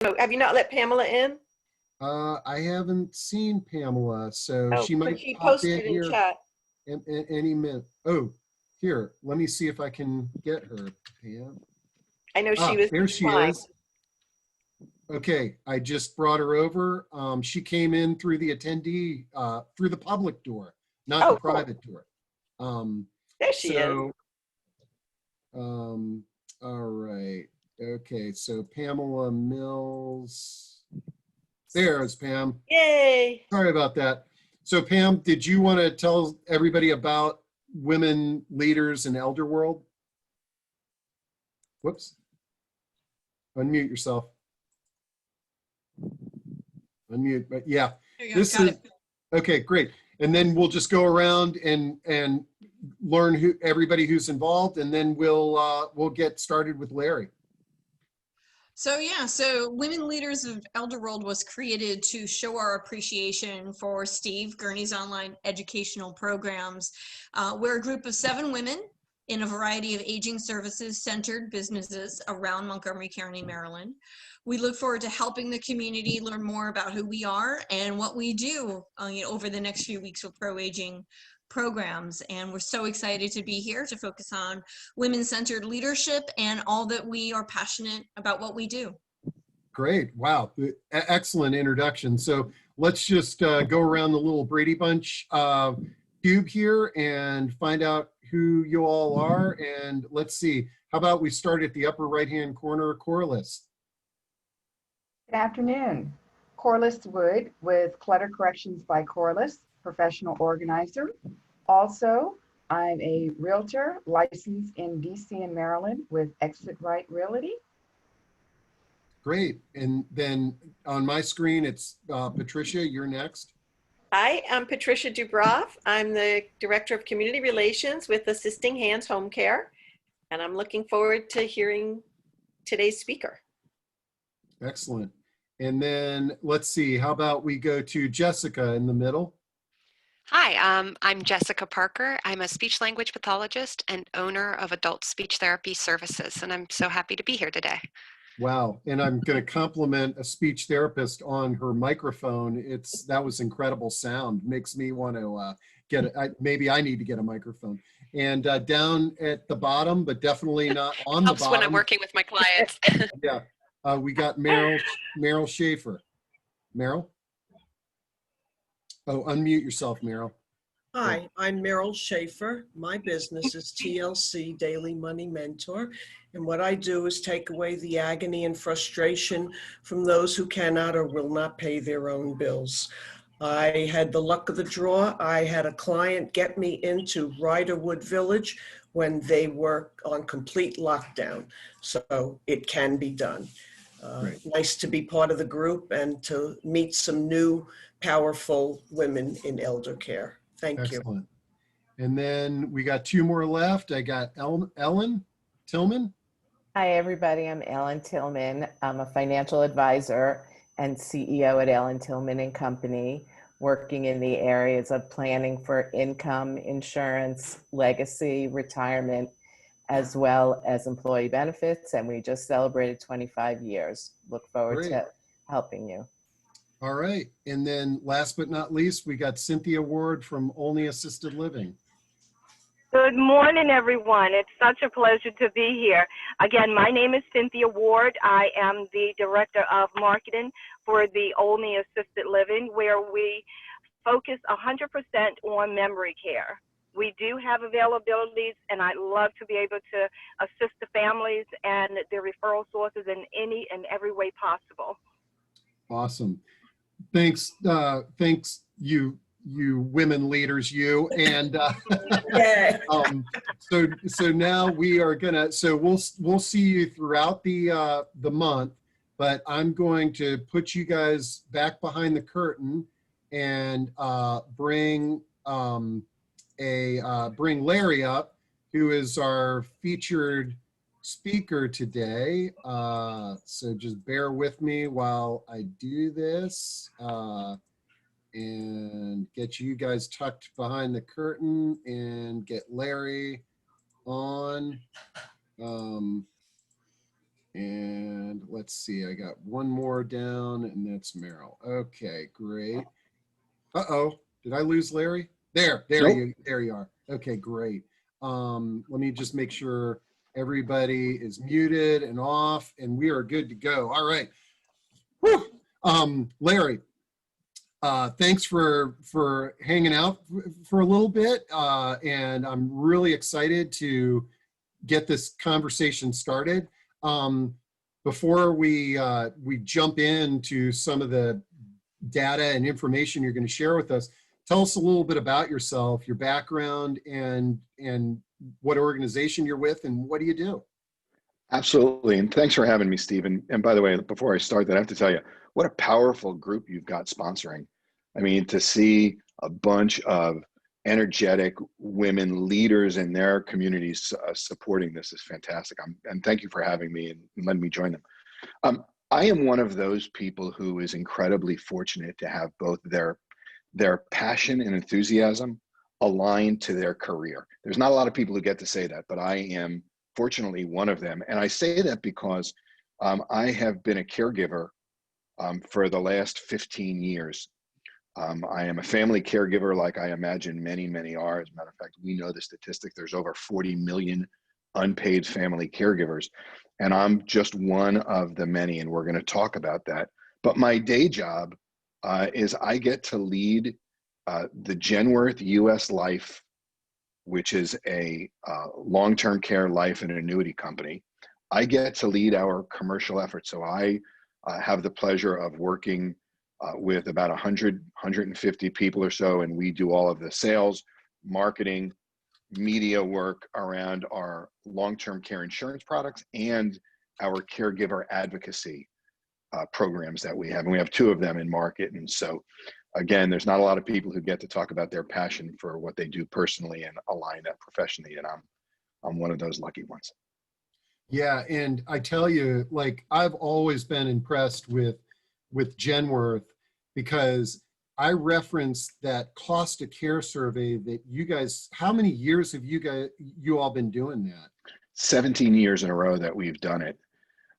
Oh, have you not let Pamela in? I haven't seen Pamela, so Oh, she but might she pop in posted in here chat. any minute. Oh, here, let me see if I can get her, Pam. I know she Ah, was there she fine. is. Okay, I just brought her over. She came in through the attendee, through the public door, not the Oh, cool. private door. There she is. So, all right. Okay, so Pamela Mills. There's Pam. Yay. Sorry about that. So Pam, did you want to tell everybody about women leaders in elder world? Whoops. Unmute yourself. Unmute, but yeah, this is, okay, great. And then we'll just go around and learn who everybody who's involved, and then we'll get started with Larry. So Women Leaders of Elder World was created to show our appreciation for Steve Gurney's online educational programs. We're a group of 7 women in a variety of aging services centered businesses around Montgomery County, Maryland. We look forward to helping the community learn more about who we are and what we do over the next few weeks with pro-aging programs. And we're so excited to be here to focus on women-centered leadership and all that we are passionate about what we do. Great. Wow. Excellent introduction. So let's just go around the little Brady Bunch cube here and find out who you all are. And let's see, how about we start at the upper right-hand corner, Corliss. Good afternoon. Corliss Wood with Clutter Corrections by Corliss, professional organizer. Also, I'm a realtor licensed in DC and Maryland with Exit Right Realty. Great. And then on my screen, it's Patricia, you're next. Hi, I'm Patricia Dubroff. I'm the Director of Community Relations with Assisting Hands Home Care, and I'm looking forward to hearing today's speaker. Excellent. And then let's see, how about we go to Jessica in the middle? Hi, I'm Jessica Parker. I'm a speech language pathologist and owner of Adult Speech Therapy Services, and I'm so happy to be here today. Wow, and I'm going to compliment a speech therapist on her microphone. That was incredible sound. Makes me want to maybe I need to get a microphone. And down at the bottom, but definitely not on the bottom. Helps when I'm working with my clients. Yeah, we got Meryl Schaefer. Meryl? Oh, unmute yourself, Meryl. Hi, I'm Meryl Schaefer. My business is TLC Daily Money Mentor. And what I do is take away the agony and frustration from those who cannot or will not pay their own bills. I had the luck of the draw. I had a client get me into Riderwood Village when they were on complete lockdown. So it can be done. Nice to be part of the group and to meet some new powerful women in elder care. Thank you. Excellent. And then we got 2 more left. I got Ellen Tillman. Hi, everybody. I'm Ellen Tillman. I'm a financial advisor and CEO at Ellen Tillman and Company, working in the areas of planning for income, insurance, legacy, retirement, as well as employee benefits. And we just celebrated 25 years. Look forward to helping you. All right. And then last but not least, we got Cynthia Ward from Only Assisted Living. Good morning, everyone. It's such a pleasure to be here. Again, my name is Cynthia Ward. I am the Director of Marketing for the Only Assisted Living, where we focus 100% on memory care. We do have availabilities, and I'd love to be able to assist the families and the referral sources in any and every way possible. Awesome. Thanks, you women leaders, you. And so now we are gonna, so we'll see you throughout the month, but I'm going to put you guys back behind the curtain and bring Larry up, who is our featured speaker today. So just bear with me while I do this and get you guys tucked behind the curtain and get Larry on. And let's see, I got one more down, and that's Meryl. Okay, great. Uh-oh, did I lose Larry? There Nope. you are. Okay, great. Let me just make sure everybody is muted and off, and we are good to go. All right. Whew. Larry, thanks for hanging out for a little bit, and I'm really excited to get this conversation started. Before we jump into some of the data and information you're going to share with us, tell us a little bit about yourself, your background, and what organization you're with, and what do you do? Absolutely. And thanks for having me, Stephen. And by the way, before I start that, I have to tell you, what a powerful group you've got sponsoring. I mean, to see a bunch of energetic women leaders in their communities supporting this is fantastic. And thank you for having me and letting me join them. I am one of those people who is incredibly fortunate to have both their passion and enthusiasm aligned to their career. There's not a lot of people who get to say that, but I am fortunately one of them. And I say that because I have been a caregiver for the last 15 years. I am a family caregiver, like I imagine many, many are. As a matter of fact, we know the statistic. There's over 40 million unpaid family caregivers. And I'm just one of the many, and we're going to talk about that. But my day job is I get to lead the Genworth U.S. Life, which is a long-term care life and annuity company. I get to lead our commercial efforts. So I have the pleasure of working with about 150 people or so, and we do all of the sales, marketing, media work around our long-term care insurance products and our caregiver advocacy programs that we have. And we have two of them in market. And so, again, there's not a lot of people who get to talk about their passion for what they do personally and align that professionally. And I'm one of those lucky ones. Yeah, and I tell you, like, I've always been impressed with Genworth, because I referenced that cost of care survey that you guys, how many years have you all been doing that? 17 years in a row that we've done it.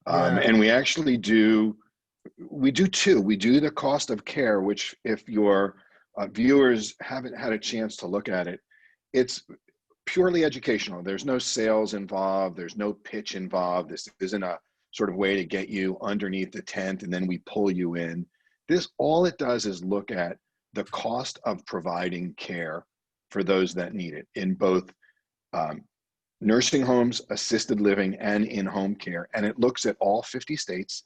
Yeah. And we actually do two. We do the cost of care, which if your viewers haven't had a chance to look at it, it's purely educational. There's no sales involved. There's no pitch involved. This isn't a sort of way to get you underneath the tent and then we pull you in. This, all it does is look at the cost of providing care for those that need it in both nursing homes, assisted living, and in-home care. And it looks at all 50 states,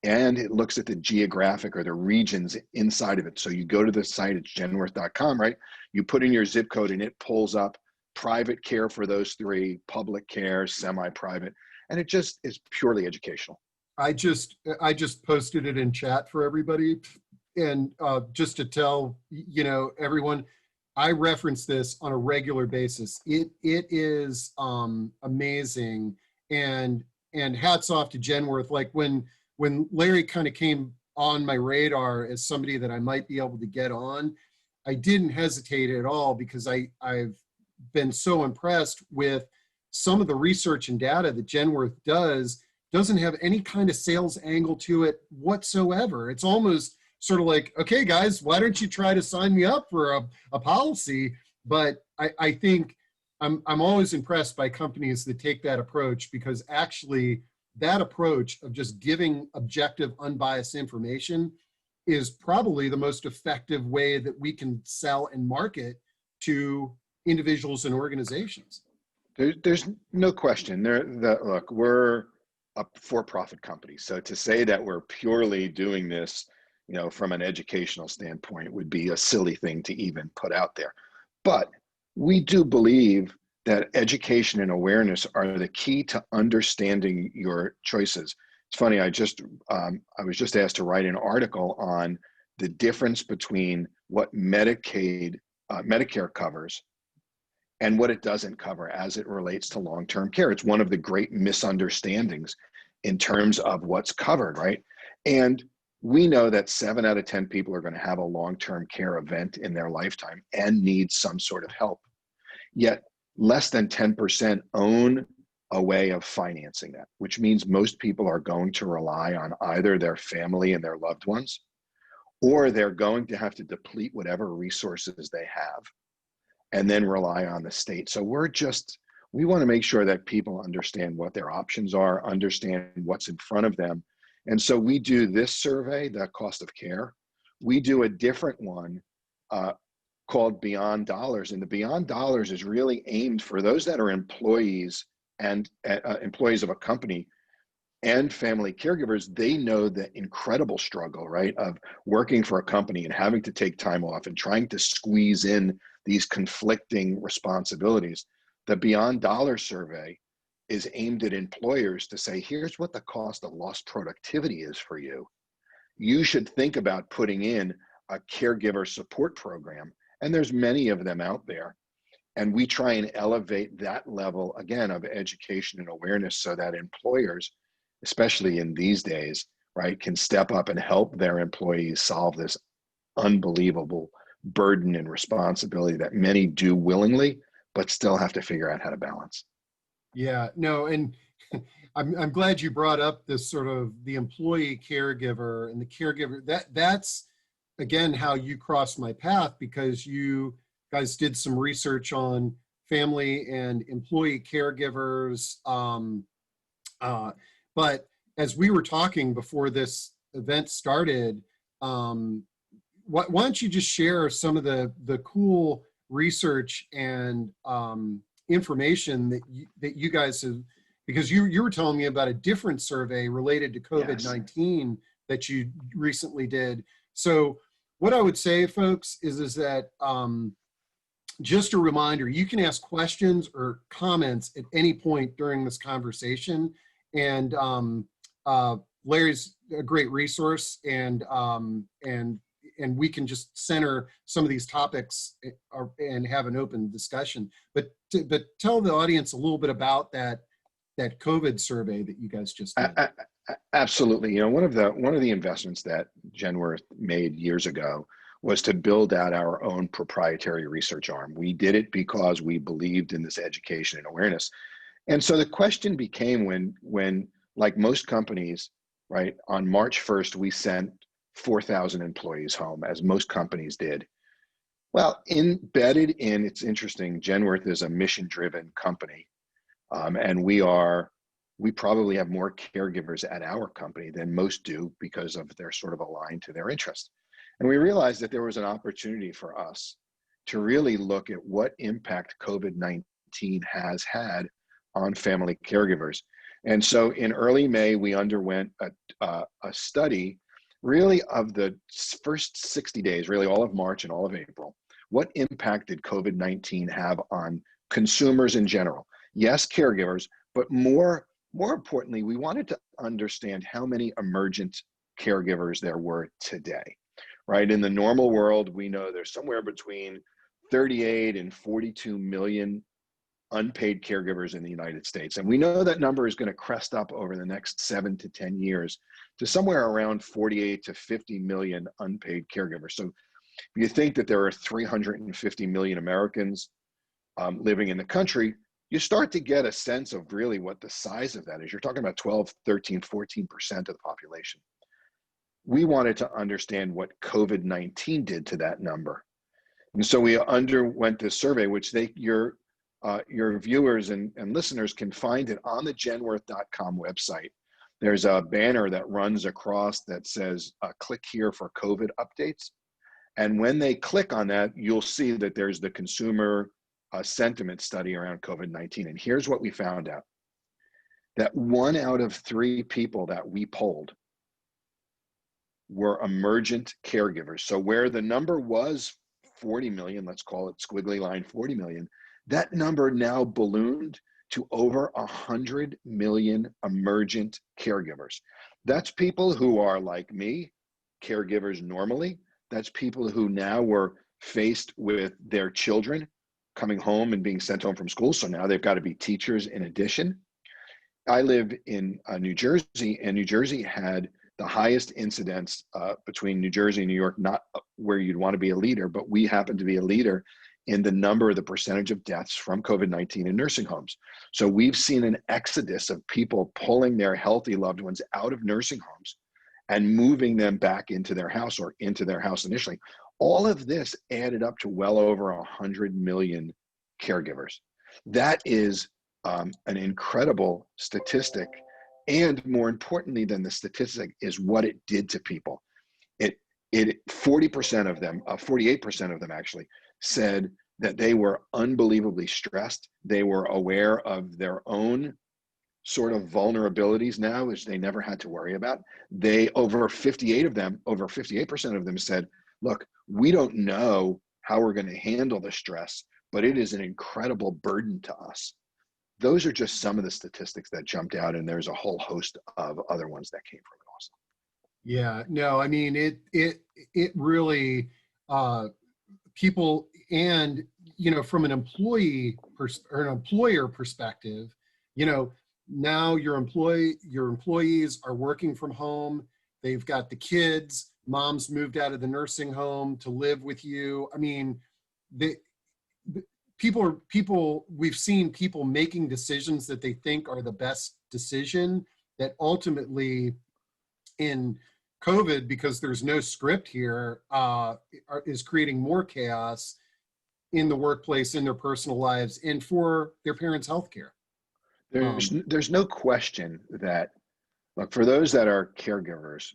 and it looks at the geographic or the regions inside of it. So you go to the site, it's genworth.com, right? You put in your zip code and it pulls up private care for those three, public care, semi-private, and it just is purely educational. I just posted it in chat for everybody, and just to tell everyone, I reference this on a regular basis. It is amazing, and hats off to Genworth. Like when Larry kind of came on my radar as somebody that I might be able to get on, I didn't hesitate at all, because I've been so impressed with some of the research and data that Genworth doesn't have any kind of sales angle to it whatsoever. It's almost sort of like, okay, guys, why don't you try to sign me up for a policy? But I think I'm always impressed by companies that take that approach, because actually that approach of just giving objective, unbiased information is probably the most effective way that we can sell and market to individuals and organizations. There's no question. Look, we're a for-profit company. So to say that we're purely doing this, from an educational standpoint would be a silly thing to even put out there. But we do believe that education and awareness are the key to understanding your choices. It's funny, I was just asked to write an article on the difference between what Medicare covers and what it doesn't cover as it relates to long-term care. It's one of the great misunderstandings in terms of what's covered, right? And we know that 7 out of 10 people are going to have a long-term care event in their lifetime and need some sort of help. Yet less than 10% own a way of financing that, which means most people are going to rely on either their family and their loved ones, or they're going to have to deplete whatever resources they have and then rely on the state. So we want to make sure that people understand what their options are, understand what's in front of them. And so we do this survey, the cost of care. We do a different one called Beyond Dollars. And the Beyond Dollars is really aimed for those that are employees and employees of a company and family caregivers. They know the incredible struggle, right, of working for a company and having to take time off and trying to squeeze in these conflicting responsibilities. The Beyond Dollars survey is aimed at employers to say, here's what the cost of lost productivity is for you. You should think about putting in a caregiver support program. And there's many of them out there. And we try and elevate that level, again, of education and awareness so that employers, especially in these days, right, can step up and help their employees solve this unbelievable burden and responsibility that many do willingly, but still have to figure out how to balance. Yeah, no, and I'm glad you brought up this sort of the employee caregiver and the caregiver. That's again how you crossed my path, because you guys did some research on family and employee caregivers. But as we were talking before this event started, why don't you just share some of the cool research and information that you guys have, because you were telling me about a different survey related to COVID-19 that you recently did. So what I would say, folks, is that just a reminder, you can ask questions or comments at any point during this conversation. And Larry's a great resource, and we can just center some of these topics and have an open discussion. But tell the audience a little bit about that COVID survey that you guys just did. Absolutely. You know, one of the investments that Genworth made years ago was to build out our own proprietary research arm. We did it because we believed in this education and awareness. And so the question became when like most companies, right, on March 1st, we sent 4,000 employees home, as most companies did. Well, embedded in, it's interesting, Genworth is a mission-driven company. And we probably have more caregivers at our company than most do because of they're sort of aligned to their interests. And we realized that there was an opportunity for us to really look at what impact COVID-19 has had on family caregivers. And so in early May, we underwent a study really of the first 60 days, really all of March and all of April. What impact did COVID-19 have on consumers in general? Yes, caregivers, but more importantly, we wanted to understand how many emergent caregivers there were today, right? In the normal world, we know there's somewhere between 38 and 42 million unpaid caregivers in the United States. And we know that number is going to crest up over the next 7 to 10 years to somewhere around 48 to 50 million unpaid caregivers. So if you think that there are 350 million Americans living in the country, you start to get a sense of really what the size of that is. You're talking about 12, 13, 14% of the population. We wanted to understand what COVID-19 did to that number. And so we underwent this survey, which your viewers and listeners can find it on the genworth.com website. There's a banner that runs across that says, click here for COVID updates. And when they click on that, you'll see that there's the consumer sentiment study around COVID-19. And here's what we found out. That 1 out of 3 people that we polled were emergent caregivers. So where the number was 40 million, let's call it squiggly line 40 million, that number now ballooned to over 100 million emergent caregivers. That's people who are like me, caregivers normally. That's people who now were faced with their children coming home and being sent home from school. So now they've got to be teachers in addition. I live in New Jersey, and New Jersey had the highest incidence between New Jersey and New York, not where you'd want to be a leader, but we happen to be a leader in the percentage of deaths from COVID-19 in nursing homes. So we've seen an exodus of people pulling their healthy loved ones out of nursing homes and moving them back into their house or into their house initially. All of this added up to well over 100 million caregivers. That is an incredible statistic. And more importantly than the statistic is what it did to people. 40% of them, 48% of them actually, said that they were unbelievably stressed. They were aware of their own sort of vulnerabilities now, which they never had to worry about. Over 58% of them said, look, we don't know how we're going to handle the stress, but it is an incredible burden to us. Those are just some of the statistics that jumped out, and there's a whole host of other ones that came from it also. Yeah, no, I mean, it really, people, and, from an employer perspective, now your employees are working from home. They've got the kids, mom's moved out of the nursing home to live with you. I mean, we've seen people making decisions that they think are the best decision that ultimately in COVID, because there's no script here, is creating more chaos in the workplace, in their personal lives, and for their parents' healthcare. There's no question that, look, for those that are caregivers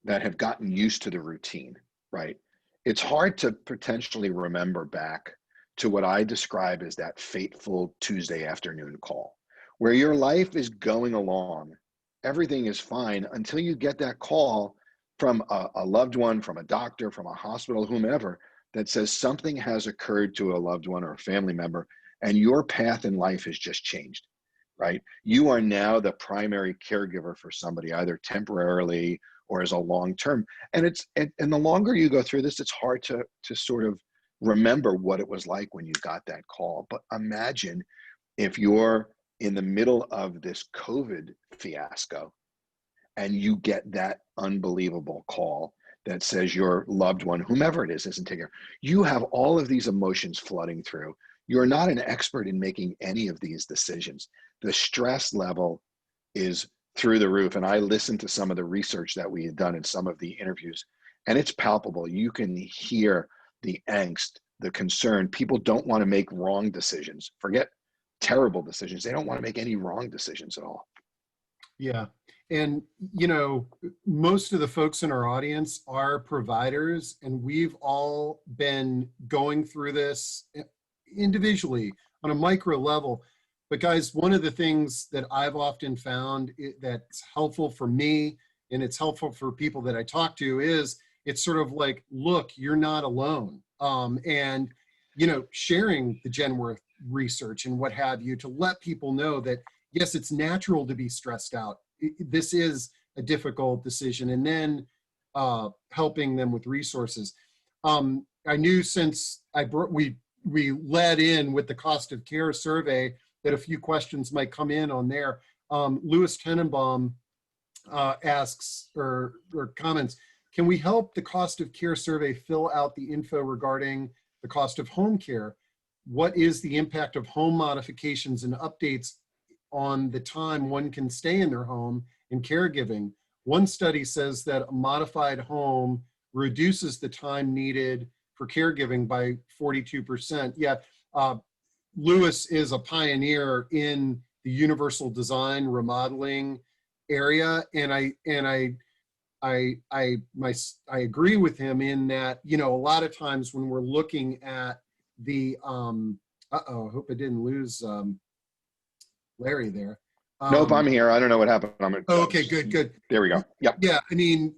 that have gotten used to the routine, right? It's hard to potentially remember back to what I describe as that fateful Tuesday afternoon call, where your life is going along. Everything is fine until you get that call from a loved one, from a doctor, from a hospital, whomever, that says something has occurred to a loved one or a family member, and your path in life has just changed, right? You are now the primary caregiver for somebody, either temporarily or as a long-term. And the longer you go through this, it's hard to sort of remember what it was like when you got that call. But imagine if you're in the middle of this COVID fiasco and you get that unbelievable call that says your loved one, whomever it is, isn't taking care. You have all of these emotions flooding through. You're not an expert in making any of these decisions. The stress level is through the roof. And I listened to some of the research that we had done in some of the interviews, and it's palpable. You can hear the angst, the concern. People don't want to make wrong decisions. Forget terrible decisions. They don't want to make any wrong decisions at all. Yeah. And, most of the folks in our audience are providers, and we've all been going through this individually on a micro level. But guys, one of the things that I've often found that's helpful for me, and it's helpful for people that I talk to, is it's sort of like, look, you're not alone. And, sharing the Genworth research and what have you, to let people know that, yes, it's natural to be stressed out. This is a difficult decision. And then helping them with resources. I knew since we led in with the cost of care survey that a few questions might come in on there. Louis Tenenbaum asks or comments, can we help the cost of care survey fill out the info regarding the cost of home care? What is the impact of home modifications and updates on the time one can stay in their home in caregiving? One study says that a modified home reduces the time needed for caregiving by 42%. Yeah, Louis is a pioneer in the universal design remodeling area, and I agree with him in that, a lot of times when we're looking at the I hope I didn't lose Larry there. Nope, I'm here. I don't know what happened. Okay, good. There we go. Yep. Yeah, I mean,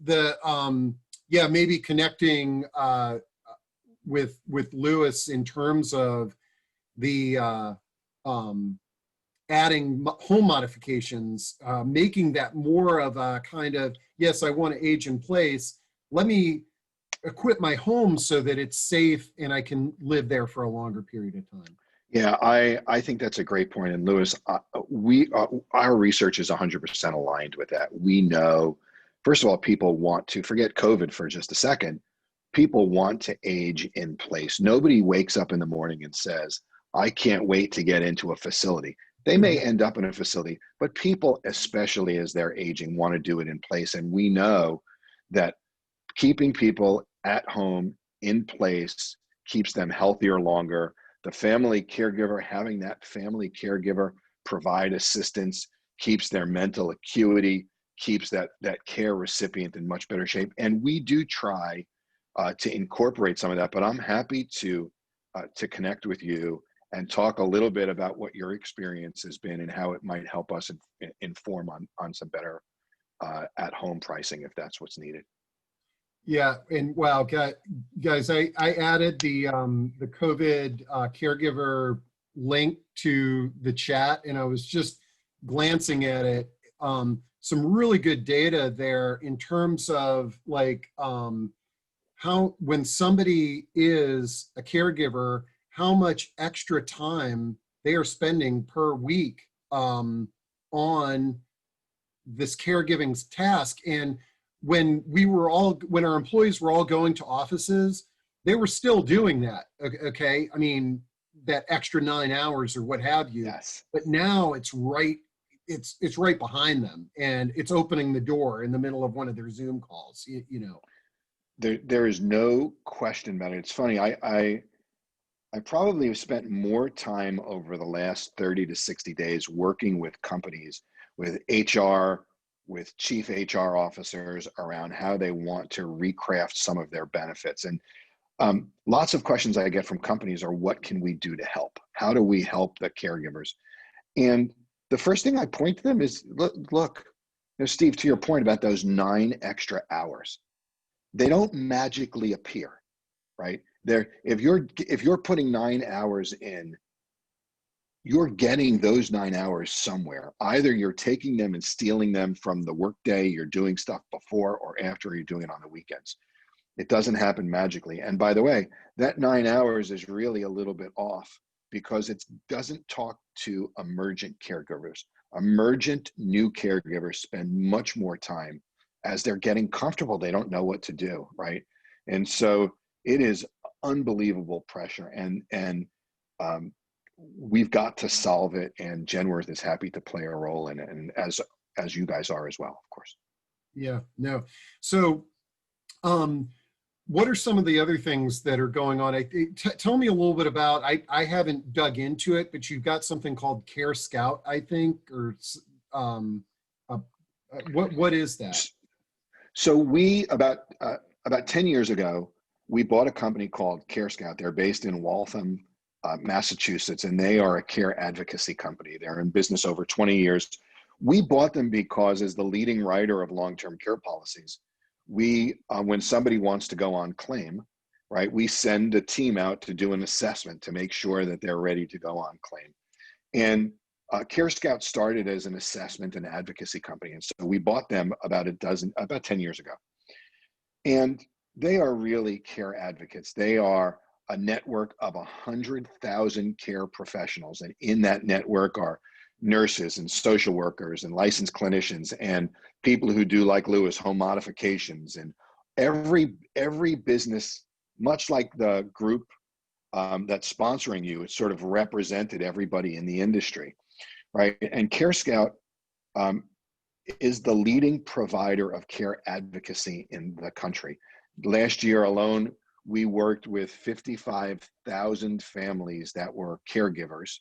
maybe connecting with Louis in terms of the adding home modifications, making that more of a kind of, yes, I want to age in place. Let me equip my home so that it's safe and I can live there for a longer period of time. Yeah, I think that's a great point. And Louis, our research is 100% aligned with that. We know, first of all, people want to forget COVID for just a second. people want to age in place. Nobody wakes up in the morning and says, I can't wait to get into a facility. They may end up in a facility, but people, especially as they're aging, want to do it in place. And we know that keeping people at home in place keeps them healthier longer. The family caregiver, having that family caregiver provide assistance, keeps their mental acuity, keeps that care recipient in much better shape. And we do try to incorporate some of that, but I'm happy to connect with you and talk a little bit about what your experience has been and how it might help us inform on some better at-home pricing if that's what's needed. Yeah, and wow, guys, I added the COVID caregiver link to the chat, and I was just glancing at it. Some really good data there in terms of like how when somebody is a caregiver, how much extra time they are spending per week on this caregiving task. And when our employees were all going to offices, they were still doing that. Okay. I mean, that extra 9 hours or what have you. Yes. But now it's right behind them, and it's opening the door in the middle of one of their Zoom calls, you know. There is no question about it. It's funny. I probably have spent more time over the last 30 to 60 days working with companies, with HR, with chief HR officers around how they want to recraft some of their benefits. And lots of questions I get from companies are, what can we do to help? How do we help the caregivers? And the first thing I point to them is, look, you know, Steve, to your point about those 9 extra hours, they don't magically appear, right? If you're putting 9 hours in, you're getting those 9 hours somewhere. Either you're taking them and stealing them from the workday, you're doing stuff before or after, you're doing it on the weekends. It doesn't happen magically. And by the way, that 9 hours is really a little bit off because it doesn't talk to emergent caregivers. Emergent new caregivers spend much more time as they're getting comfortable. They don't know what to do, right? And so it is unbelievable pressure, and we've got to solve it, and Genworth is happy to play a role in it, and as you guys are as well, of course. Yeah, no. So what are some of the other things that are going on? Tell me a little bit about, I haven't dug into it, but you've got something called CareScout, I think, or what is that? So we, about 10 years ago, we bought a company called CareScout. They're based in Waltham, Massachusetts, and they are a care advocacy company. They're in business over 20 years. We bought them because, as the leading writer of long-term care policies, we, when somebody wants to go on claim, right, we send a team out to do an assessment to make sure that they're ready to go on claim. And CareScout started as an assessment and advocacy company. And so we bought them about 10 years ago. And they are really care advocates. They are a network of 100,000 care professionals. And in that network are nurses and social workers and licensed clinicians and people who do, like Lewis, home modifications, and every business, much like the group that's sponsoring you, it's sort of represented everybody in the industry, right? And CareScout is the leading provider of care advocacy in the country. Last year alone, we worked with 55,000 families that were caregivers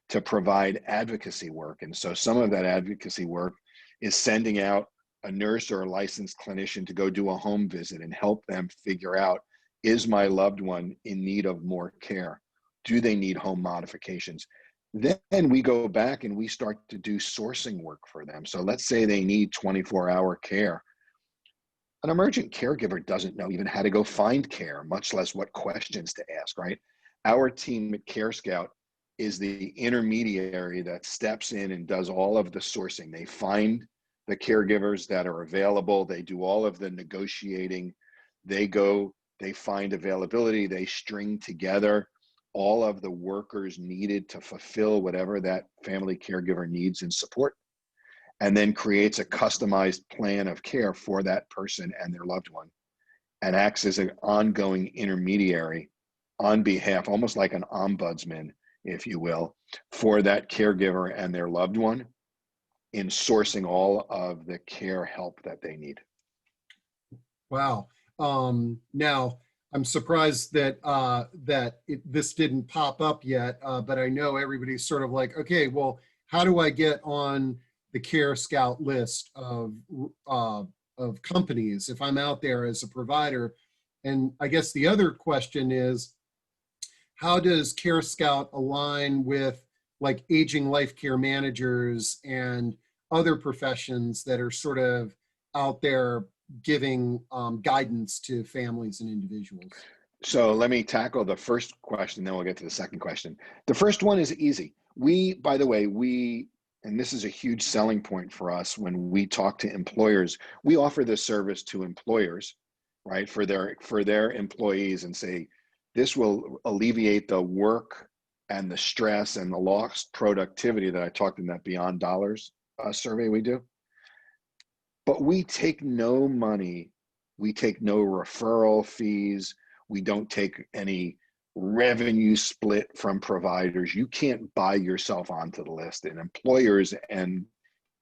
to provide advocacy work. And so some of that advocacy work is sending out a nurse or a licensed clinician to go do a home visit and help them figure out, is my loved one in need of more care? Do they need home modifications? Then we go back and we start to do sourcing work for them. So let's say they need 24-hour care. An emergent caregiver doesn't know even how to go find care, much less what questions to ask, right? Our team at CareScout is the intermediary that steps in and does all of the sourcing. They find the caregivers that are available. They do all of the negotiating. They find availability. They string together all of the workers needed to fulfill whatever that family caregiver needs and support, and then creates a customized plan of care for that person and their loved one. and acts as an ongoing intermediary on behalf, almost like an ombudsman, if you will, for that caregiver and their loved one in sourcing all of the care help that they need. Wow. Now, I'm surprised that this didn't pop up yet, but I know everybody's sort of like, okay, well, how do I get on the CareScout list of companies if I'm out there as a provider? And I guess the other question is, how does CareScout align with like aging life care managers and other professions that are sort of out there giving guidance to families and individuals? So let me tackle the first question, then we'll get to the second question. The first one is easy. By the way, and this is a huge selling point for us when we talk to employers, we offer this service to employers, right, for their employees, and say, this will alleviate the work and the stress and the lost productivity that I talked in that Beyond Dollars survey we do. But we take no money, we take no referral fees, we don't take any revenue split from providers. You can't buy yourself onto the list, and employers and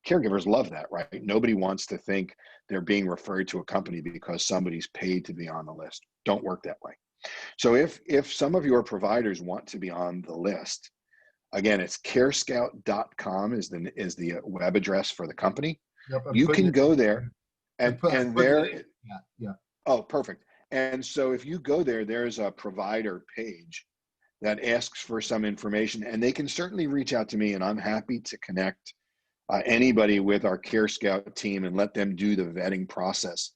caregivers love that, right? Nobody wants to think they're being referred to a company because somebody's paid to be on the list. Don't work that way. So if some of your providers want to be on the list, again, it's carescout.com is the web address for the company. Yep, you can go there and there. Yeah. Oh, perfect. And so if you go there, there's a provider page that asks for some information, and they can certainly reach out to me, and I'm happy to connect anybody with our CareScout team and let them do the vetting process.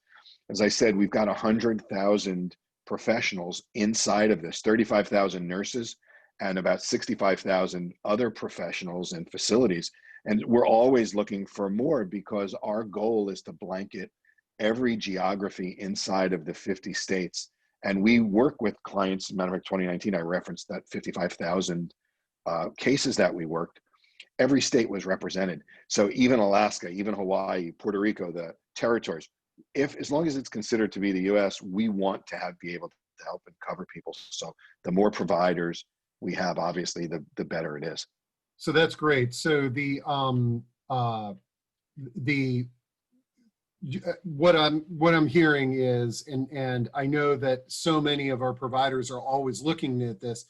As I said, we've got 100,000 professionals inside of this, 35,000 nurses and about 65,000 other professionals and facilities. And we're always looking for more because our goal is to blanket every geography inside of the 50 states. And we work with clients. Matter of fact, 2019, I referenced that 55,000 cases that we worked. Every state was represented. So even Alaska, even Hawaii, Puerto Rico, the territories, as long as it's considered to be the U.S., we want to be able to help and cover people. So the more providers we have, obviously, the better it is. So that's great. So what I'm hearing is, and I know that so many of our providers are always looking at this.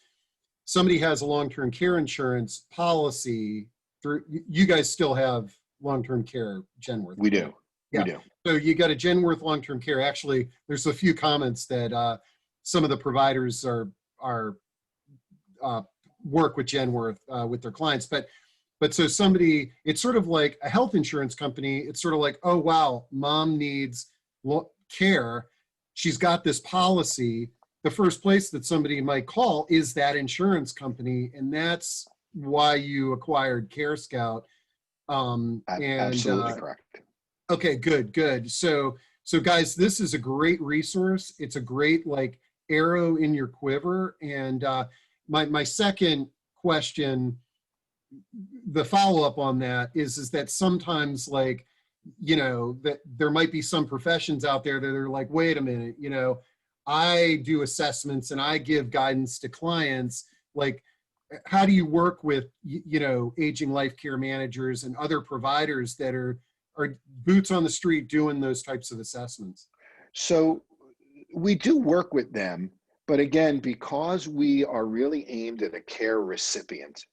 Somebody has a long-term care insurance policy. You guys still have long-term care, Genworth? We do. Yeah. We do. So you got a Genworth long-term care. Actually, there's a few comments that some of the providers are work with Genworth with their clients, but so somebody, it's sort of like a health insurance company. It's sort of like, oh wow, mom needs care. She's got this policy. The first place that somebody might call is that insurance company, and that's why you acquired CareScout. Absolutely correct. Okay, good. So guys, this is a great resource. It's a great like arrow in your quiver. And my second question, the follow-up on that is that sometimes, like, you know, that there might be some professions out there that are like, wait a minute, you know, I do assessments and I give guidance to clients. Like, how do you work with, you know, aging life care managers and other providers that are boots on the street doing those types of assessments? So we do work with them, but again, because we are really aimed at a care recipient,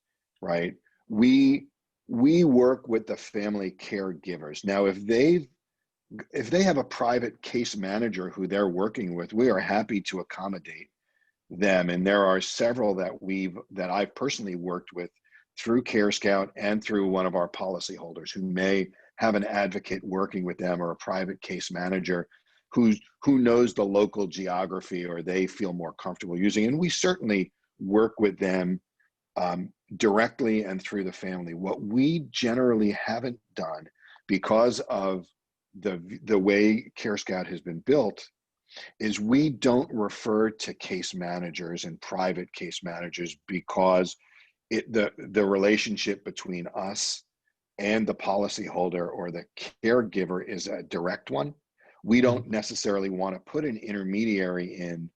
right? We work with the family caregivers. Now, if they have a private case manager who they're working with, we are happy to accommodate them. And there are several that I've personally worked with through CareScout and through one of our policyholders who may have an advocate working with them or a private case manager who knows the local geography or they feel more comfortable using. And we certainly work with them directly and through the family. What we generally haven't done, because of the way CareScout has been built, is we don't refer to case managers and private case managers because the relationship between us and the policyholder or the caregiver is a direct one. We don't necessarily want to put an intermediary in,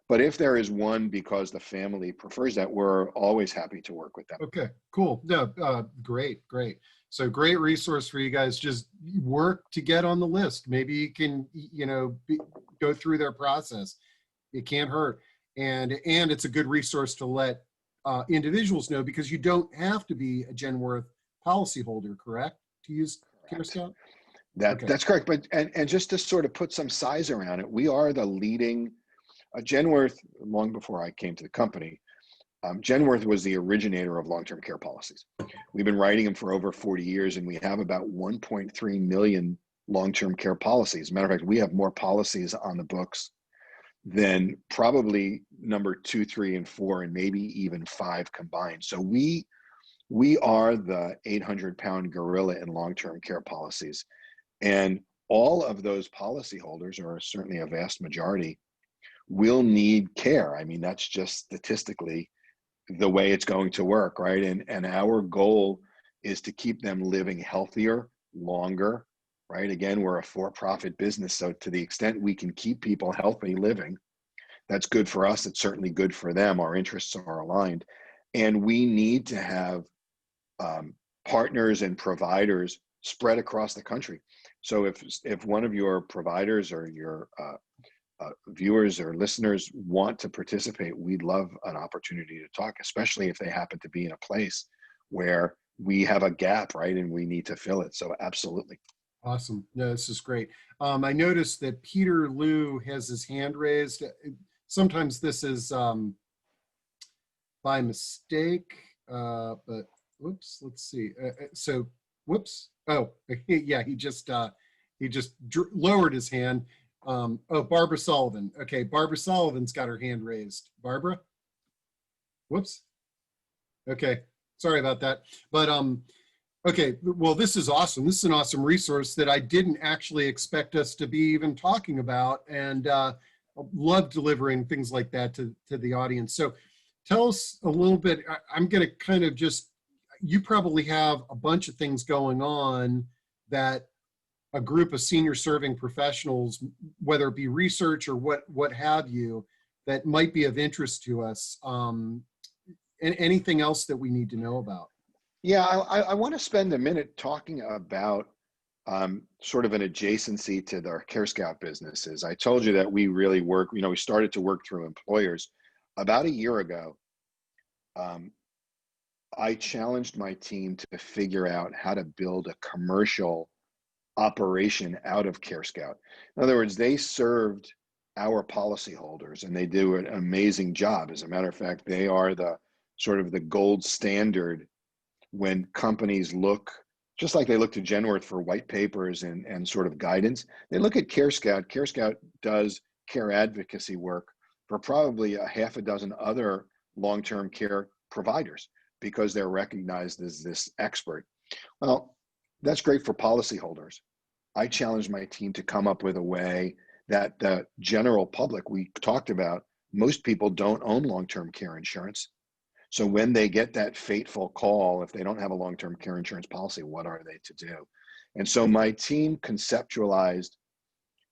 but if there is one because the family prefers that, we're always happy to work with them. Okay, cool. No, great, great. So great resource for you guys. Just work to get on the list. Maybe you can, go through their process. It can't hurt. And it's a good resource to let individuals know, because you don't have to be a Genworth policyholder, correct? To use CareScout? That's correct. But and just to sort of put some size around it, we are the leading Genworth. Long before I came to the company, Genworth was the originator of long-term care policies. We've been writing them for over 40 years, and we have about 1.3 million long-term care policies. As a matter of fact, we have more policies on the books than probably number 2, 3, and 4, and maybe even 5 combined. So we are the 800-pound gorilla in long-term care policies. And all of those policyholders, or certainly a vast majority, will need care. I mean, that's just statistically the way it's going to work, right? And our goal is to keep them living healthier, longer, right? Again, we're a for-profit business, so to the extent we can keep people healthy living, that's good for us. It's certainly good for them. Our interests are aligned. And we need to have partners and providers spread across the country. So if one of your providers or your viewers or listeners want to participate, we'd love an opportunity to talk, especially if they happen to be in a place where we have a gap, right? And we need to fill it. So absolutely. Awesome. No, this is great. I noticed that Peter Liu has his hand raised. Sometimes this is by mistake, but whoops, let's see. So, whoops. Oh, yeah, he just lowered his hand. Oh, Barbara Sullivan. Okay, Barbara Sullivan's got her hand raised. Barbara? Whoops. Okay, sorry about that. But okay, well, this is awesome. This is an awesome resource that I didn't actually expect us to be even talking about, and love delivering things like that to the audience. So tell us a little bit. I'm going to kind of just, you probably have a bunch of things going on that a group of senior serving professionals, whether it be research or what have you, that might be of interest to us. And anything else that we need to know about? Yeah, I want to spend a minute talking about sort of an adjacency to our CareScout businesses. I told you that we really work, we started to work through employers. About a year ago, I challenged my team to figure out how to build a commercial operation out of CareScout. In other words, they served our policyholders and they do an amazing job. As a matter of fact, they are the sort of the gold standard when companies look, just like they look to Genworth for white papers and sort of guidance, they look at CareScout. CareScout does care advocacy work for probably a half a dozen other long-term care providers because they're recognized as this expert. Well, that's great for policyholders. I challenged my team to come up with a way that the general public, we talked about, most people don't own long-term care insurance. So when they get that fateful call, if they don't have a long-term care insurance policy, what are they to do? And so my team conceptualized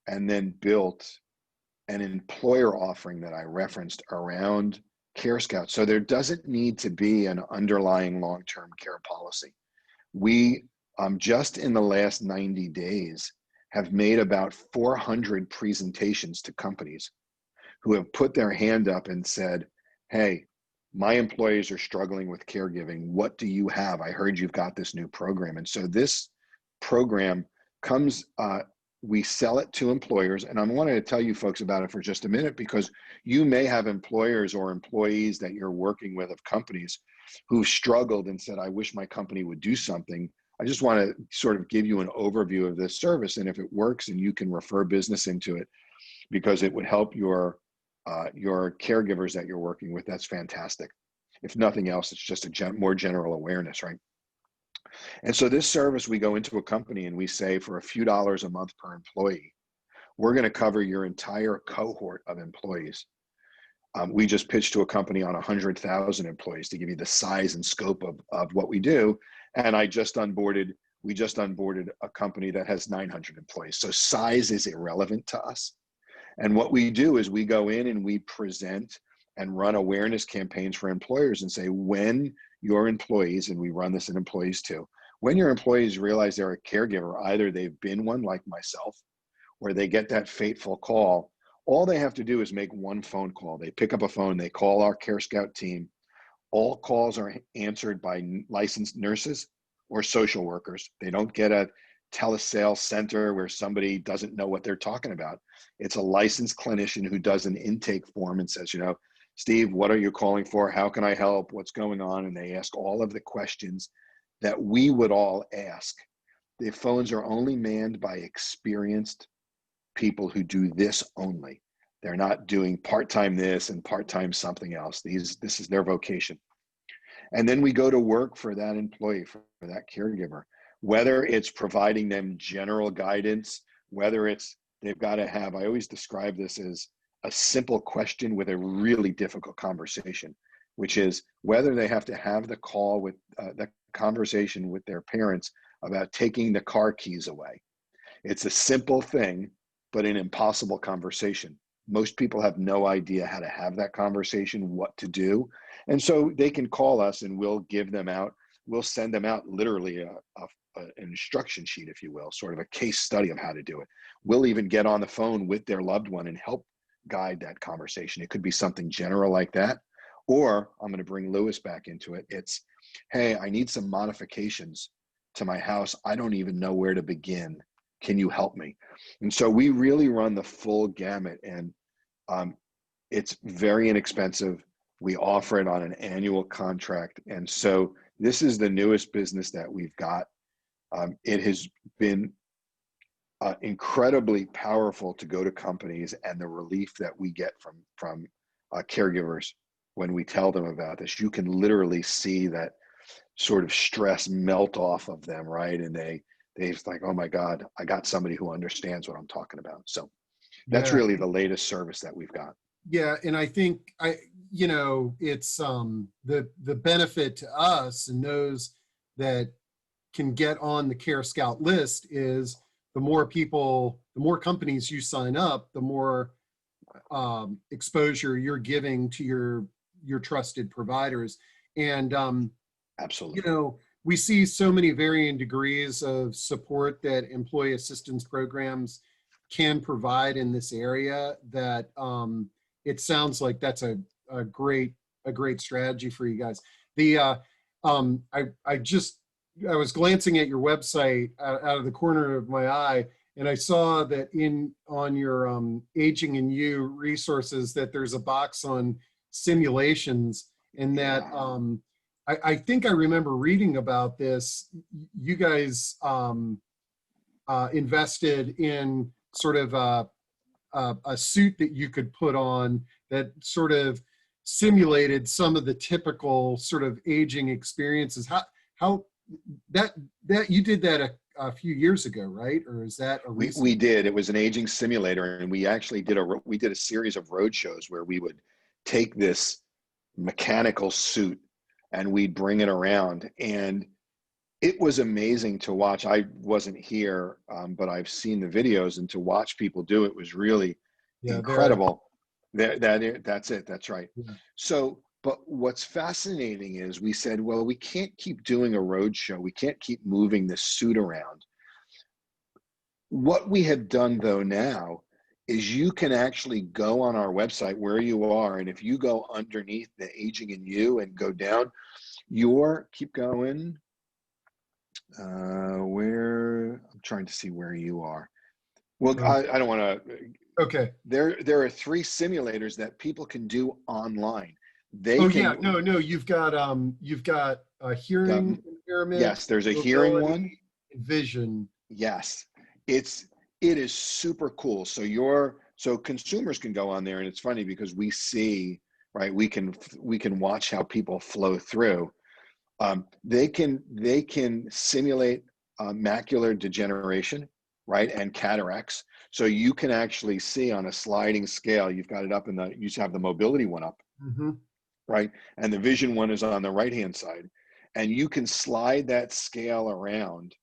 and then built an employer offering that I referenced around CareScout. So there doesn't need to be an underlying long-term care policy. We, just in the last 90 days, have made about 400 presentations to companies who have put their hand up and said, hey, my employees are struggling with caregiving. What do you have? I heard you've got this new program. And so this program comes, we sell it to employers. And I wanted to tell you folks about it for just a minute, because you may have employers or employees that you're working with of companies who've struggled and said, I wish my company would do something. I just want to sort of give you an overview of this service. And if it works and you can refer business into it because it would help your caregivers that you're working with, that's fantastic. If nothing else, it's just a more general awareness, right? And so this service, we go into a company and we say, for a few dollars a month per employee, we're going to cover your entire cohort of employees. We just pitched to a company on 100,000 employees to give you the size and scope of what we do. And I just onboarded We just onboarded a company that has 900 employees. So size is irrelevant to us. And what we do is we go in and we present and run awareness campaigns for employers and say, when your employees, and we run this in employees too, when your employees realize they're a caregiver, either they've been one like myself, or they get that fateful call, all they have to do is make one phone call. They pick up a phone, they call our CareScout team. All calls are answered by licensed nurses or social workers. They don't get a telesales center where somebody doesn't know what they're talking about. It's a licensed clinician who does an intake form and says, Steve, what are you calling for? How can I help? What's going on? And they ask all of the questions that we would all ask. The phones are only manned by experienced people who do this only. They're not doing part-time this and part-time something else. This is their vocation. And then we go to work for that employee, for that caregiver, whether it's providing them general guidance, whether it's they've got to have, I always describe this as a simple question with a really difficult conversation, which is whether they have to have the call with the conversation with their parents about taking the car keys away. It's a simple thing, but an impossible conversation. Most people have no idea how to have that conversation, what to do. And so they can call us and we'll give them out, we'll send them out literally an instruction sheet, if you will, sort of a case study of how to do it. We'll even get on the phone with their loved one and help guide that conversation. It could be something general like that, or I'm going to bring Lewis back into it. It's, hey, I need some modifications to my house. I don't even know where to begin. Can you help me? And so we really run the full gamut, and it's very inexpensive. We offer it on an annual contract. And so this is the newest business that we've got. It has been incredibly powerful to go to companies and the relief that we get from caregivers when we tell them about this. You can literally see that sort of stress melt off of them, right? And they're like, oh my God, I got somebody who understands what I'm talking about. So that's really the latest service that we've got. Yeah, and I think it's the benefit to us and those that can get on the CareScout list is the more people, the more companies you sign up, the more exposure you're giving to your trusted providers. And absolutely, we see so many varying degrees of support that employee assistance programs can provide in this area that it sounds like that's a great strategy for you guys. I was glancing at your website out of the corner of my eye, and I saw that on your Aging and You resources that there's a box on simulations, and that I think I remember reading about this. You guys invested in sort of a suit that you could put on that sort of simulated some of the typical sort of aging experiences. How that you did that a few years ago, right? Or is that a recent? We did. It was an aging simulator, and we actually did a series of road shows where we would take this mechanical suit and we'd bring it around, and it was amazing to watch. I wasn't here, but I've seen the videos, and to watch people do it was really incredible. That's it. That's right. Yeah. So, but what's fascinating is we said, well, we can't keep doing a road show. We can't keep moving this suit around. What we have done though now is you can actually go on our website where you are, and if you go underneath the Aging and You and go down, keep going. I'm trying to see where you are. Well, I don't want to. Okay. There are 3 simulators that people can do online. You've got a hearing impairment. Yes, there's a hearing one. Vision. Yes, it is super cool. So consumers can go on there, and it's funny because we see, right, we can watch how people flow through. They can simulate macular degeneration, right, and cataracts. So you can actually see on a sliding scale. You've got it up you have the mobility one up, right, and the vision one is on the right-hand side, and you can slide that scale around,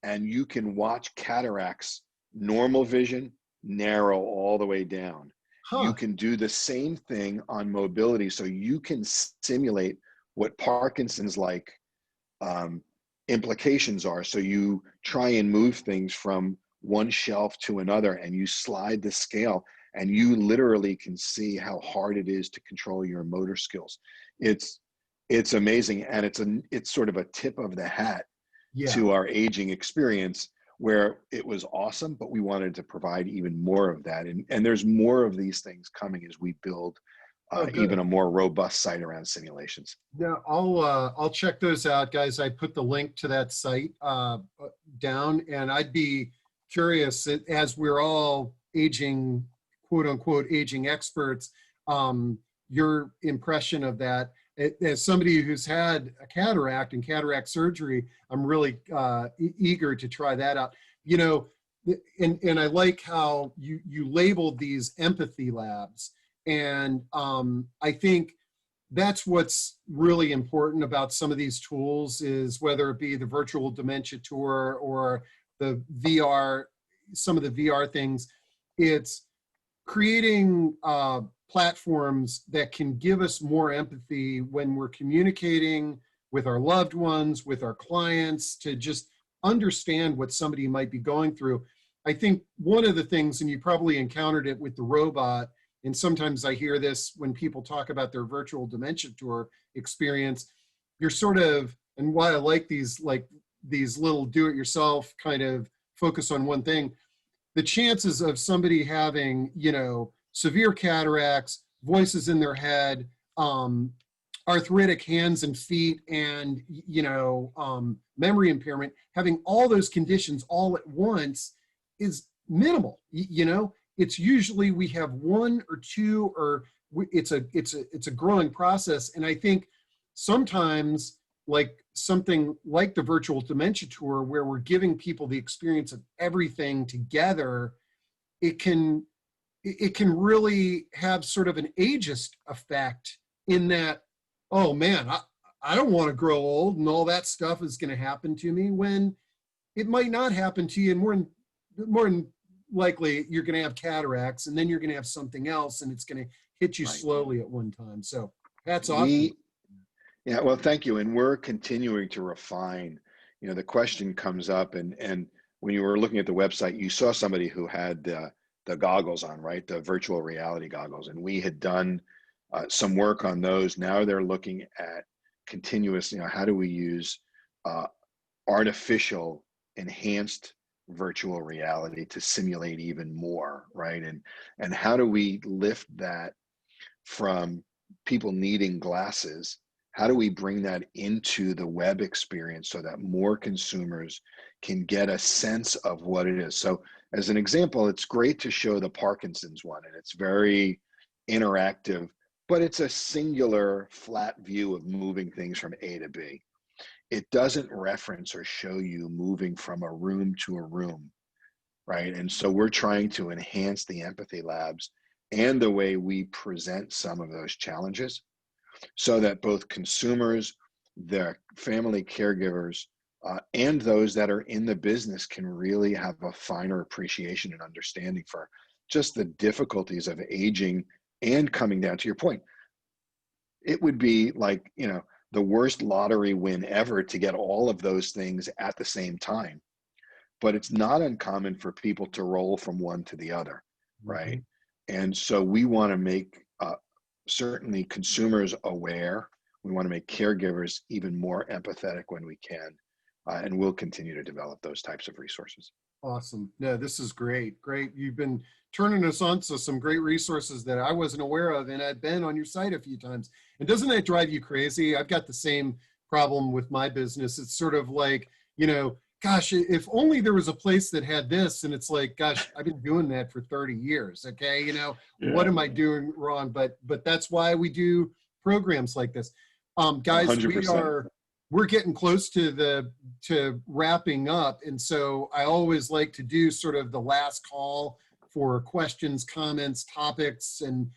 and you can watch cataracts, normal vision, narrow all the way down. You can do the same thing on mobility, so you can simulate what Parkinson's-like implications are. So you try and move things from one shelf to another, and you slide the scale, and you literally can see how hard it is to control your motor skills. It's amazing, and it's sort of a tip of the hat to our aging experience, where it was awesome, but we wanted to provide even more of that. And there's more of these things coming as we build even a more robust site around simulations. Yeah, I'll check those out, guys. I put the link to that site down, and I'd be curious, as we're all aging, quote unquote, aging experts, your impression of that. As somebody who's had a cataract and cataract surgery, I'm really eager to try that out. You know, and I like how you labeled these empathy labs. And I think that's what's really important about some of these tools, is whether it be the virtual dementia tour or the VR, some of the VR things, it's creating platforms that can give us more empathy when we're communicating with our loved ones, with our clients, to just understand what somebody might be going through. I think one of the things, and you probably encountered it with the robot, and sometimes I hear this when people talk about their virtual dementia tour experience, you're sort of, and why I like these little do-it-yourself kind of focus on one thing, the chances of somebody having, you know, severe cataracts, voices in their head, arthritic hands and feet, and, you know, memory impairment, having all those conditions all at once is minimal. You know, it's usually we have one or two, or it's a growing process. And I think sometimes, like something like the virtual dementia tour, where we're giving people the experience of everything together, it can really have sort of an ageist effect, in that, oh man, I don't want to grow old and all that stuff is going to happen to me, when it might not happen to you. And more than likely, you're going to have cataracts, and then you're going to have something else, and it's going to hit you slowly at one time. So that's awesome. Yeah, well, thank you. And we're continuing to refine. You know, the question comes up, and when you were looking at the website, you saw somebody who had the goggles on, right? The virtual reality goggles. And we had done some work on those. Now they're looking at continuous, you know, how do we use artificial enhanced virtual reality to simulate even more, right? And how do we lift that from people needing glasses? How do we bring that into the web experience so that more consumers can get a sense of what it is? So as an example, it's great to show the Parkinson's one, and it's very interactive, but it's a singular flat view of moving things from A to B. It doesn't reference or show you moving from a room to a room, right? And so we're trying to enhance the empathy labs and the way we present some of those challenges, so that both consumers, their family caregivers, and those that are in the business can really have a finer appreciation and understanding for just the difficulties of aging and coming down. To your point, it would be like, you know, the worst lottery win ever to get all of those things at the same time. But it's not uncommon for people to roll from one to the other, right? And so we want to make certainly consumers aware. We want to make caregivers even more empathetic when we can. And we'll continue to develop those types of resources. Awesome. No, this is great. Great. You've been turning us on to some great resources that I wasn't aware of, and I've been on your site a few times. And doesn't that drive you crazy? I've got the same problem with my business. It's sort of like, you know, gosh, if only there was a place that had this. And it's like, gosh, I've been doing that for 30 years. Okay. You know, what am I doing wrong? But that's why we do programs like this. Guys, 100%. we're getting close to wrapping up. And so I always like to do sort of the last call for questions, comments, topics, and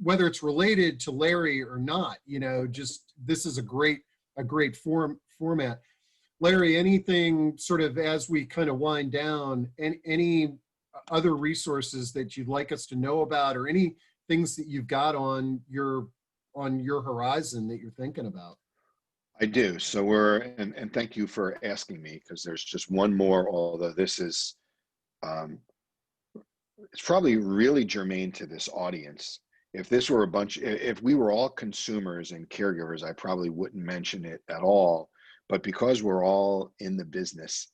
whether it's related to Larry or not, you know, just, this is a great format. Larry, anything sort of as we kind of wind down, any other resources that you'd like us to know about, or any things that you've got on your horizon that you're thinking about? I do. So and thank you for asking me, because there's just one more, although this is, it's probably really germane to this audience. If this were if we were all consumers and caregivers, I probably wouldn't mention it at all. But because we're all in the business,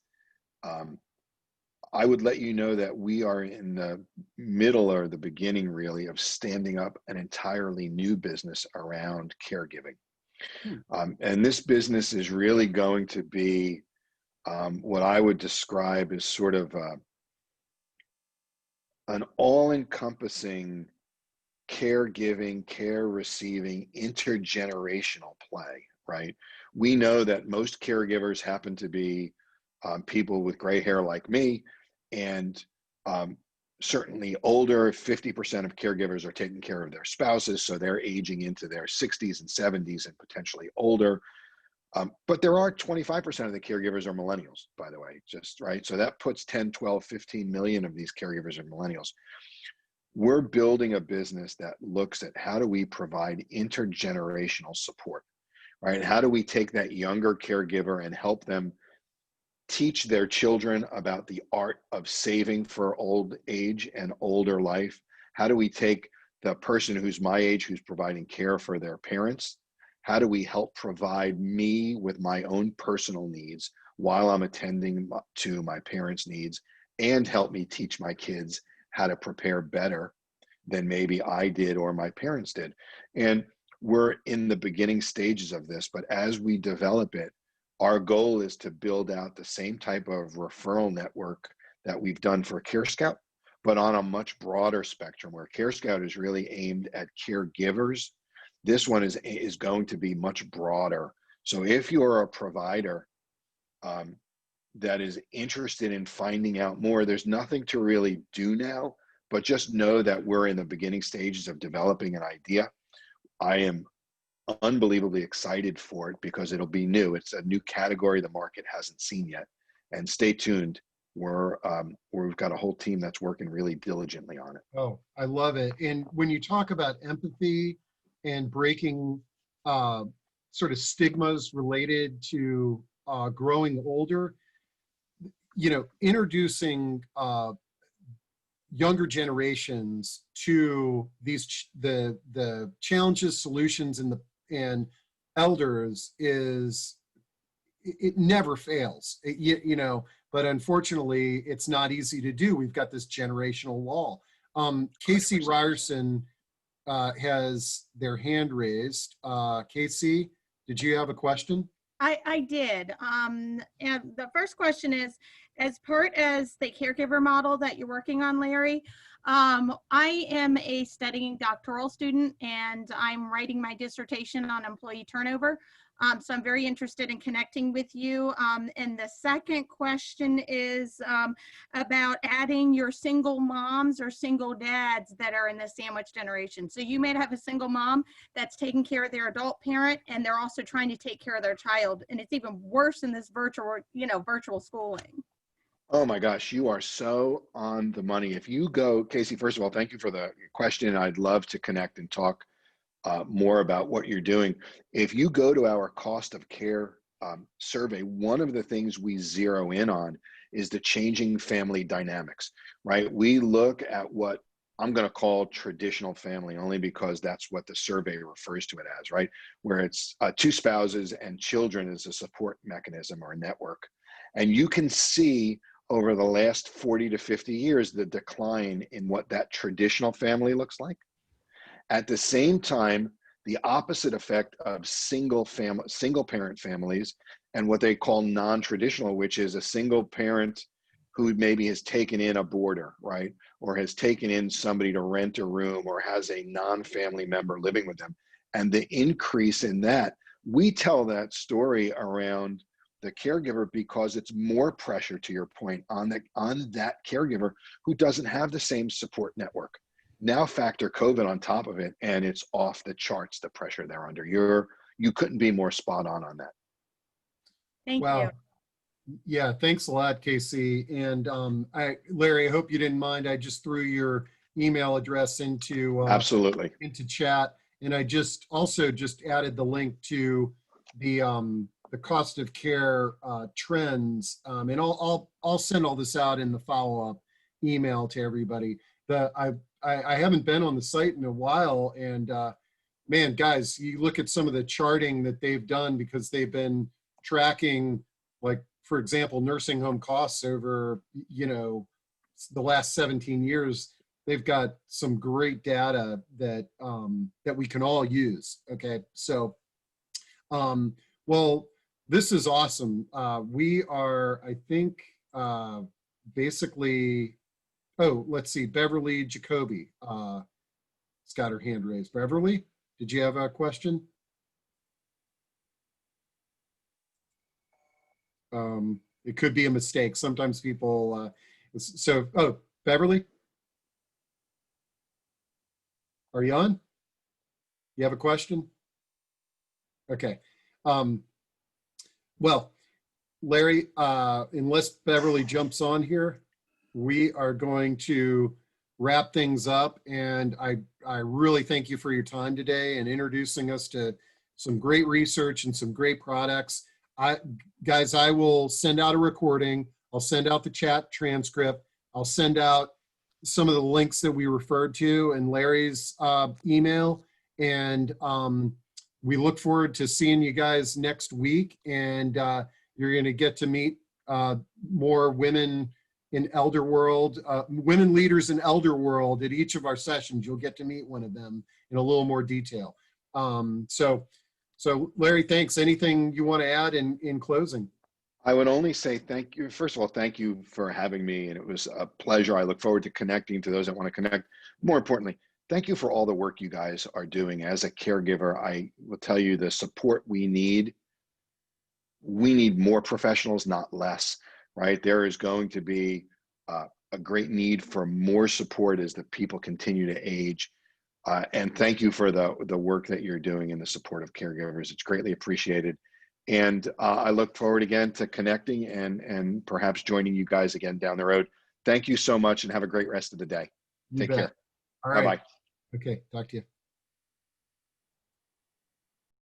I would let you know that we are in the middle, or the beginning really, of standing up an entirely new business around caregiving. And this business is really going to be what I would describe as sort of an all-encompassing caregiving, care receiving, intergenerational play, right? We know that most caregivers happen to be people with gray hair like me, and certainly older. 50% of caregivers are taking care of their spouses, so they're aging into their 60s and 70s and potentially older. But there are 25% of the caregivers are millennials, by the way, just right. So that puts 10, 12, 15 million of these caregivers are millennials. We're building a business that looks at how do we provide intergenerational support, right? How do we take that younger caregiver and help them teach their children about the art of saving for old age and older life? How do we take the person who's my age, who's providing care for their parents? How do we help provide me with my own personal needs while I'm attending to my parents' needs, and help me teach my kids how to prepare better than maybe I did or my parents did? And we're in the beginning stages of this, but as we develop it, our goal is to build out the same type of referral network that we've done for CareScout, but on a much broader spectrum, where CareScout is really aimed at caregivers. This one is going to be much broader. So if you're a provider that is interested in finding out more, there's nothing to really do now, but just know that we're in the beginning stages of developing an idea. I am unbelievably excited for it because it'll be new. It's a new category the market hasn't seen yet. And stay tuned. We've got a whole team that's working really diligently on it. Oh, I love it. And when you talk about empathy and breaking sort of stigmas related to growing older, you know, introducing younger generations to these the challenges, solutions, and elders it never fails. You know, but unfortunately, it's not easy to do. We've got this generational wall. Casey Ryerson has their hand raised. Casey, did you have a question? I did. And the first question is, as part as the caregiver model that you're working on, Larry, I am a studying doctoral student and I'm writing my dissertation on employee turnover. So I'm very interested in connecting with you. And the second question is about adding your single moms or single dads that are in the sandwich generation. So you may have a single mom that's taking care of their adult parent, and they're also trying to take care of their child. And it's even worse in this virtual schooling. Oh my gosh, you are so on the money. If you go, Casey, first of all, thank you for the question. I'd love to connect and talk more about what you're doing. If you go to our cost of care survey, one of the things we zero in on is the changing family dynamics, right? We look at what I'm going to call traditional family, only because that's what the survey refers to it as, right? Where it's two spouses and children as a support mechanism or a network. And you can see over the last 40 to 50 years, the decline in what that traditional family looks like. At the same time, the opposite effect of single parent families and what they call non-traditional, which is a single parent who maybe has taken in a boarder, right? Or has taken in somebody to rent a room, or has a non-family member living with them. And the increase in that, we tell that story around the caregiver because it's more pressure, to your point, on that caregiver who doesn't have the same support network. Now factor COVID on top of it, and it's off the charts, the pressure they're under. You couldn't be more spot on that. Thank Wow. you. Yeah, thanks a lot, Casey. And Larry, I hope you didn't mind. I just threw your email address Absolutely. into chat, and I just added the link to the cost of care trends, and I'll send all this out in the follow-up email to everybody. I haven't been on the site in a while, and man, guys, you look at some of the charting that they've done, because they've been tracking, like, for example, nursing home costs over, the last 17 years. They've got some great data that that we can all use. Okay, so well, this is awesome. We are, I think, basically. Oh, let's see. Beverly Jacoby has got her hand raised. Beverly, did you have a question? It could be a mistake. Sometimes people, oh, Beverly? Are you on? You have a question? Okay. Well, Larry, unless Beverly jumps on here, we are going to wrap things up. And I really thank you for your time today and introducing us to some great research and some great products. Guys, I will send out a recording. I'll send out the chat transcript. I'll send out some of the links that we referred to in Larry's email. And we look forward to seeing you guys next week. And you're going to get to meet more women in elder world, women leaders in elder world at each of our sessions. You'll get to meet one of them in a little more detail. So Larry, thanks. Anything you want to add in closing? I would only say thank you. First of all, thank you for having me. And it was a pleasure. I look forward to connecting to those that want to connect. More importantly, thank you for all the work you guys are doing. As a caregiver, I will tell you the support we need more professionals, not less, right? There is going to be a great need for more support as the people continue to age. And thank you for the work that you're doing in the support of caregivers. It's greatly appreciated. And I look forward again to connecting and perhaps joining you guys again down the road. Thank you so much and have a great rest of the day. Take care. All right. Bye-bye. Okay, talk to you.